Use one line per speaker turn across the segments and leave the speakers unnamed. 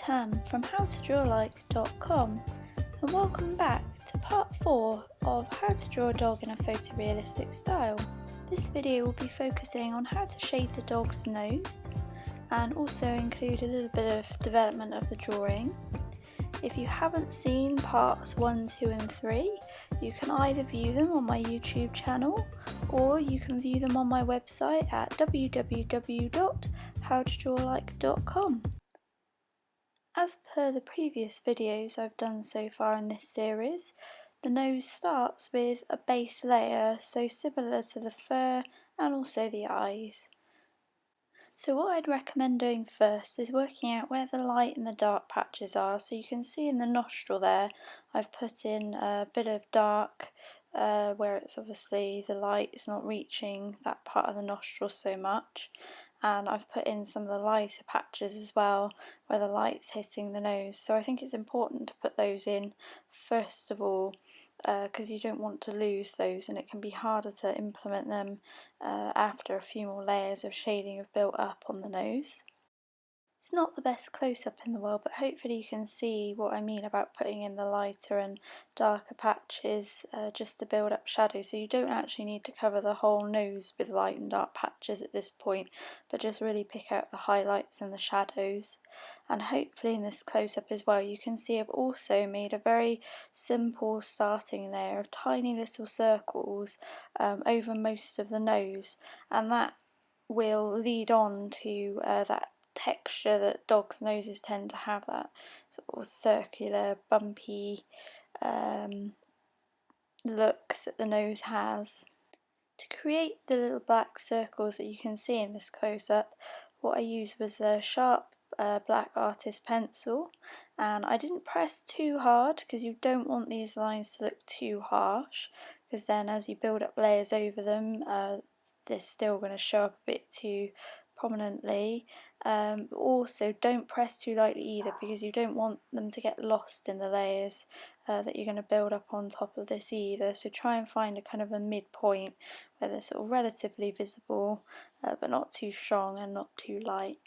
Tam from howtodrawlike.com and welcome back to part 4 of how to draw a dog in a photorealistic style. This video will be focusing on how to shade the dog's nose and also include a little bit of development of the drawing. If you haven't seen parts 1, 2 and 3, you can either view them on my YouTube channel or you can view them on my website at www.howtodrawlike.com. As per the previous videos I've done so far in this series, the nose starts with a base layer, so similar to the fur and also the eyes. So what I'd recommend doing first is working out where the light and the dark patches are. So you can see in the nostril there, I've put in a bit of dark where it's obviously the light is not reaching that part of the nostril so much. And I've put in some of the lighter patches as well where the light's hitting the nose. So I think it's important to put those in first of all, because you don't want to lose those, and it can be harder to implement them after a few more layers of shading have built up on the nose. It's not the best close-up in the world, but hopefully you can see what I mean about putting in the lighter and darker patches just to build up shadow. So you don't actually need to cover the whole nose with light and dark patches at this point, but just really pick out the highlights and the shadows. And hopefully in this close-up as well, you can see I've also made a very simple starting layer of tiny little circles over most of the nose, and that will lead on to that texture that dogs' noses tend to have, that sort of circular, bumpy look that the nose has. To create the little black circles that you can see in this close-up, what I used was a sharp black artist pencil, and I didn't press too hard because you don't want these lines to look too harsh, because then as you build up layers over them they're still going to show up a bit too prominently. Also don't press too lightly either, because you don't want them to get lost in the layers that you're going to build up on top of this either. So try and find a kind of a midpoint where they're sort of relatively visible but not too strong and not too light.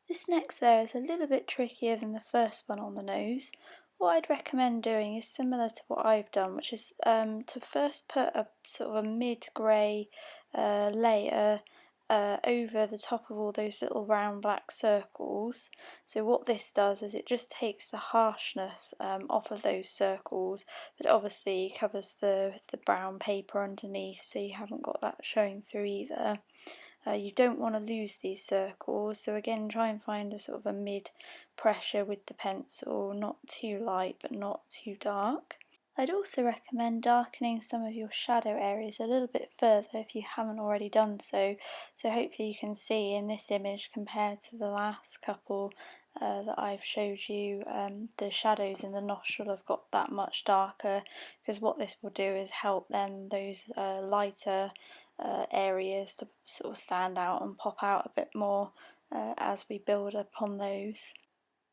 This next layer is a little bit trickier than the first one on the nose. What I'd recommend doing is similar to what I've done, which is to first put a sort of a mid-grey layer over the top of all those little round black circles. So what this does is it just takes the harshness off of those circles, but it obviously covers the brown paper underneath, so you haven't got that showing through either. You don't want to lose these circles, so again try and find a sort of a mid pressure with the pencil, not too light but not too dark. I'd also recommend darkening some of your shadow areas a little bit further if you haven't already done so. So hopefully you can see in this image compared to the last couple that I've showed you, the shadows in the nostril have got that much darker, because what this will do is help then those lighter areas to sort of stand out and pop out a bit more as we build upon those.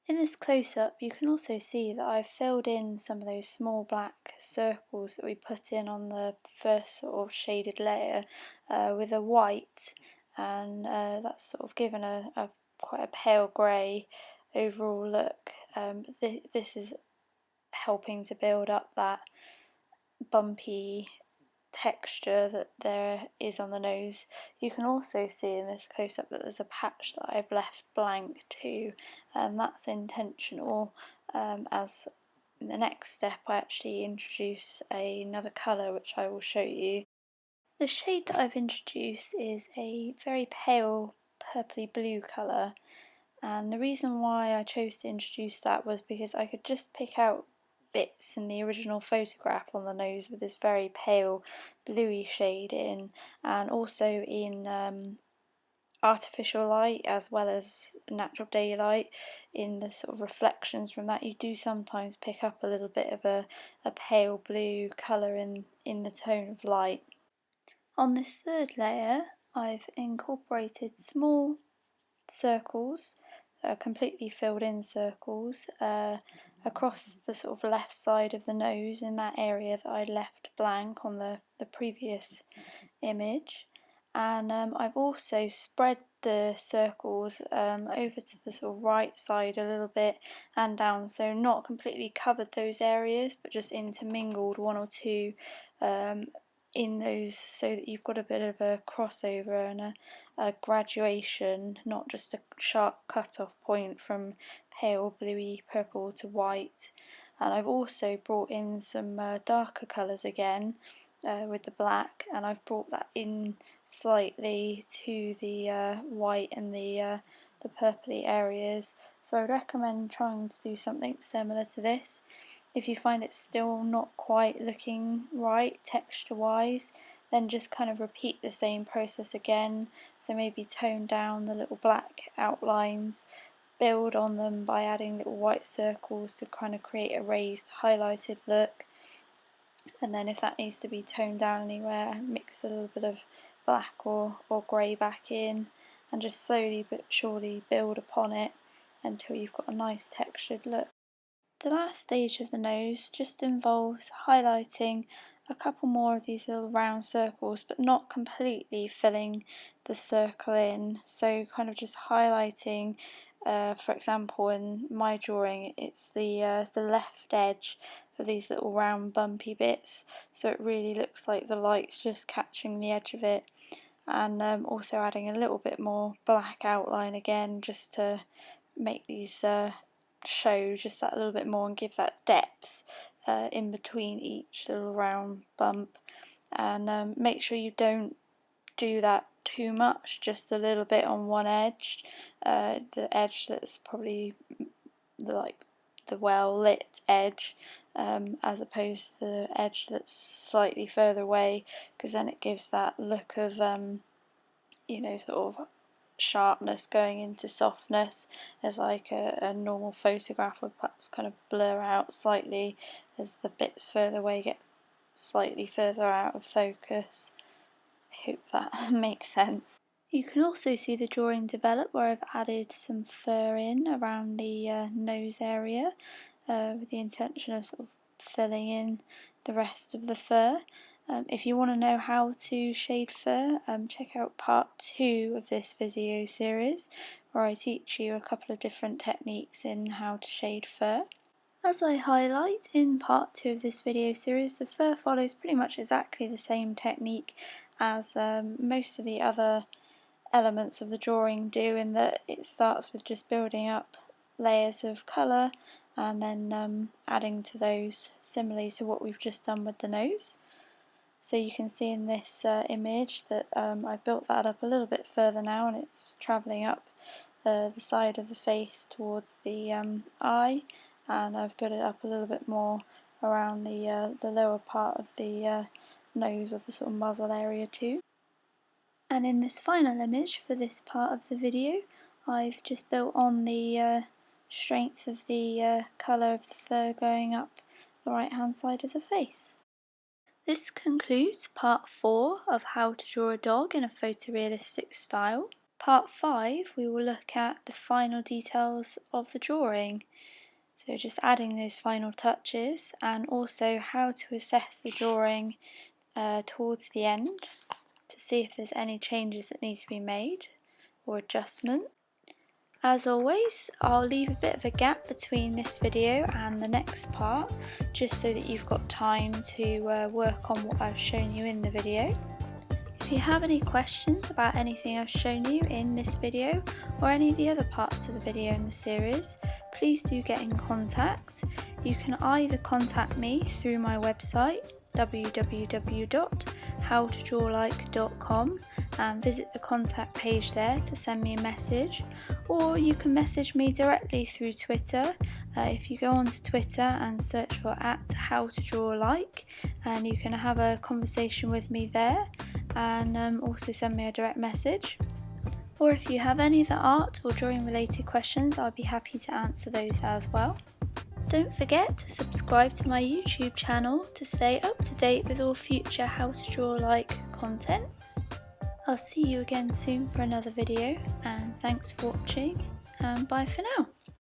In this close-up you can also see that I've filled in some of those small black circles that we put in on the first sort of shaded layer with a white, and that's sort of given a quite a pale grey overall look. This is helping to build up that bumpy texture that there is on the nose. You can also see in this close-up that there's a patch that I've left blank too, and that's intentional, as in the next step I actually introduce another colour which I will show you. The shade that I've introduced is a very pale purpley blue colour, and the reason why I chose to introduce that was because I could just pick out bits in the original photograph on the nose with this very pale bluey shade in, and also in artificial light as well as natural daylight, in the sort of reflections from that you do sometimes pick up a little bit of a pale blue colour in the tone of light. On this third layer I've incorporated small circles, completely filled in circles across the sort of left side of the nose in that area that I left blank on the previous image, and I've also spread the circles over to the sort of right side a little bit and down, so not completely covered those areas but just intermingled one or two in those, so that you've got a bit of a crossover and a graduation, not just a sharp cut-off point from pale bluey purple to white. And I've also brought in some darker colours again with the black, and I've brought that in slightly to the white and the purpley areas. So I would recommend trying to do something similar to this. If you find it still not quite looking right texture wise, then just kind of repeat the same process again. So maybe tone down the little black outlines, build on them by adding little white circles to kind of create a raised highlighted look, and then if that needs to be toned down anywhere, mix a little bit of black or grey back in, and just slowly but surely build upon it until you've got a nice textured look. The last stage of the nose just involves highlighting a couple more of these little round circles, but not completely filling the circle in, so kind of just highlighting, for example in my drawing it's the left edge of these little round bumpy bits, so it really looks like the light's just catching the edge of it, and also adding a little bit more black outline again just to make these show just that little bit more and give that depth in between each little round bump. And make sure you don't do that too much, just a little bit on one edge, the edge that's probably the well lit edge, as opposed to the edge that's slightly further away, because then it gives that look of you know, sort of sharpness going into softness, as like a normal photograph would perhaps kind of blur out slightly as the bits further away get slightly further out of focus. I hope that makes sense. You can also see the drawing develop where I've added some fur in around the nose area with the intention of sort of filling in the rest of the fur. If you want to know how to shade fur, check out part 2 of this video series, where I teach you a couple of different techniques in how to shade fur. As I highlight in part 2 of this video series, the fur follows pretty much exactly the same technique as most of the other elements of the drawing do, in that it starts with just building up layers of colour and then adding to those, similarly to what we've just done with the nose. So you can see in this image that I've built that up a little bit further now, and it's travelling up the side of the face towards the eye, and I've built it up a little bit more around the lower part of the nose, of the sort of muzzle area too. And in this final image for this part of the video, I've just built on the strength of the colour of the fur going up the right hand side of the face. This concludes part 4 of how to draw a dog in a photorealistic style. Part 5 we will look at the final details of the drawing, so just adding those final touches, and also how to assess the drawing towards the end to see if there's any changes that need to be made or adjustment. As always, I'll leave a bit of a gap between this video and the next part, just so that you've got time to work on what I've shown you in the video. If you have any questions about anything I've shown you in this video or any of the other parts of the video in the series, please do get in contact. You can either contact me through my website www.howtodrawlike.com and visit the contact page there to send me a message, or you can message me directly through Twitter. If you go onto Twitter and search for @howtodrawlike, and you can have a conversation with me there, and also send me a direct message. Or if you have any other art or drawing related questions, I'll be happy to answer those as well. Don't forget to subscribe to my YouTube channel to stay up to date with all future How to Draw Like content. I'll see you again soon for another video, and thanks for watching, and bye for now.